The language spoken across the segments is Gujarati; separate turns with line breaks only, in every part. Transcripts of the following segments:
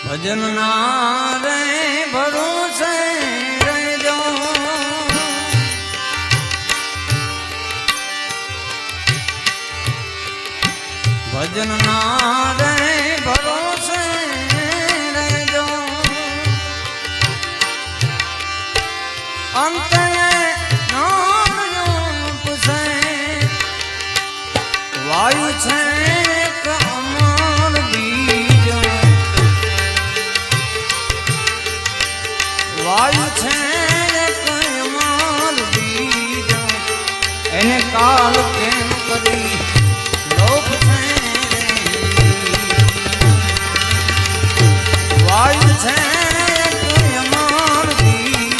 ભજન ના રે ભરોસે રહેજો, ભજન ના રે ભરોસે રહેજો, અંતે નામ પૂછે વાયુ છે વાયુ છે કયમાલ બીજ એને કાલ કેમ કરી લોક છે વાયુ છે કયમાલ બીજ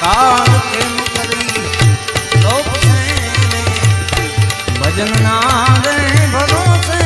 કાલ કેમ કરી લોક છે ભજન ના રે ભરોસે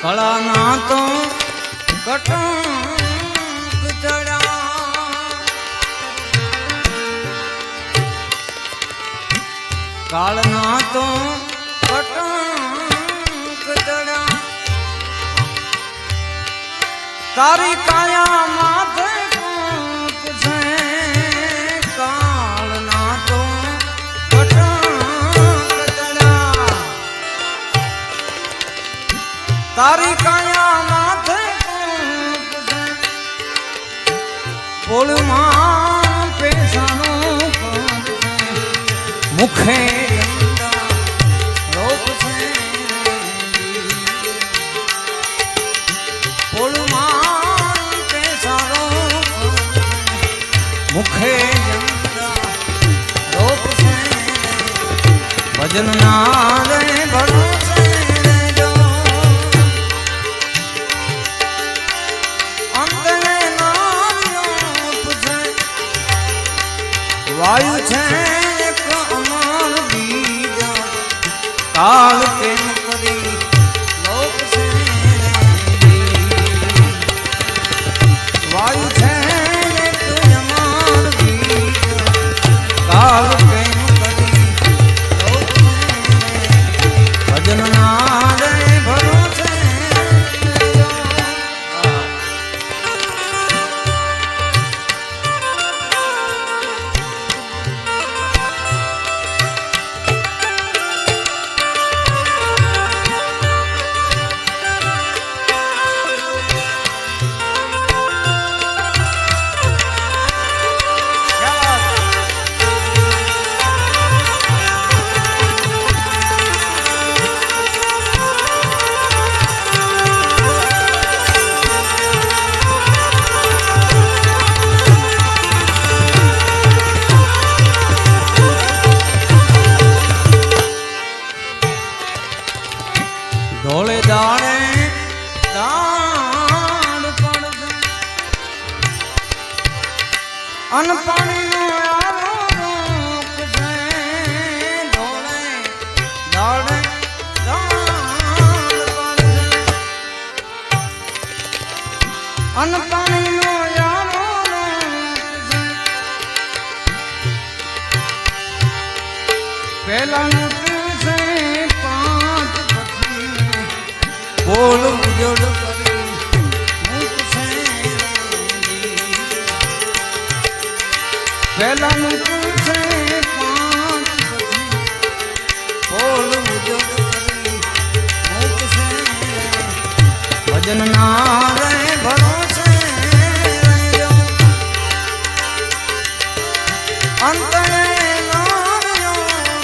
કળાના તો કટંક ચડ્યા, કાળના તો કટંક ચડ્યા, તારી કાયા માથે કોક છે, કાળના તો કટંક ચડ્યા, તારી કાયા માથે પોળમાં પેશાનો મુખે લોક છે, પોળમાં પેશાનો મુખે લોક છે, ભજન ના રે ભરોસે વાયુ છે એક અમર બીજ કાલ કેમ કરી લોક છે, વાયુ છે એક અમર બીજ કાલ કેમ કરી લોક છે, ભજન ના રે ભરોસે ધોળે દાડે દાડ પડશે અન પાણીનો આરો રોકશે, ધોળે દાડે દાડ પડશે અન પાણીનો આરો રોકશે, પેલાનું પૂછે બોલ ઉજળ કરી મુખ છે, પહેલાનું પૂછે બોલ ઉજળ કરી મુખ છે, ભજન ના રે ભરોસે અંતરે નાર્યો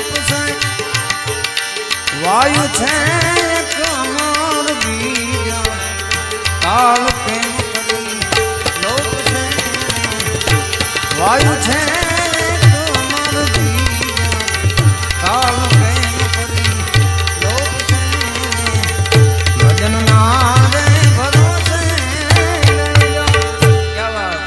પૂછે વાયુ છે કાલ કેમ વાયુ છે તો અમર જીવન કાળ પ્રેમ કરી લોક છે ભજન ના રે ભરોસે ક્યા વાત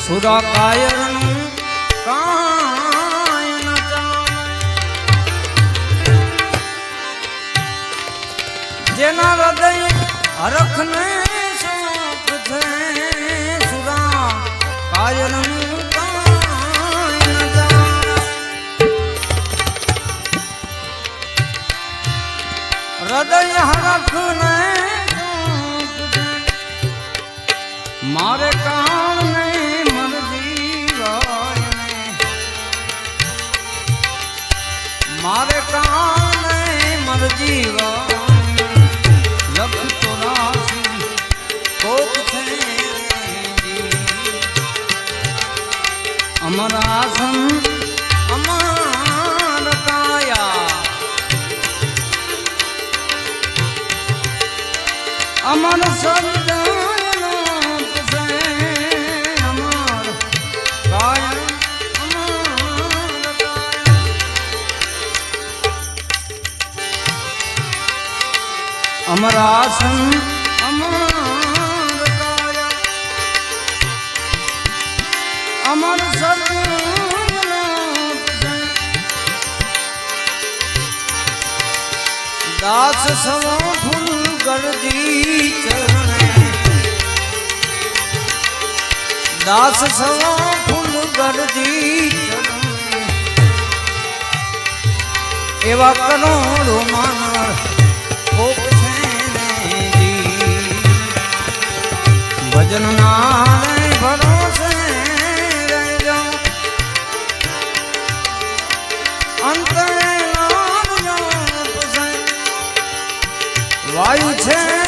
સુરા કાયરનું કાય ન જાણે જેના હૃદય હરખને શોક છે સુરા કાયરનું કાય ન જાણે હૃદય હરખને શોક છે મારે કાળને મારે કાને મર જીવા લખ ચોરાસી કોક છે અમર આસન અમર કાયા અમર સજ્જનો છે અમર કાયા અમરાસન અમર કાયા અમર સજ્જનો દાસ સવો ફૂલ ગરજી ચરણે દાસ સવો ફૂલ ગરજી ચરણે એવા કરોડો માનવ કોક ભજન ના ભરોસે રહેજો અંતરે વાયુ છે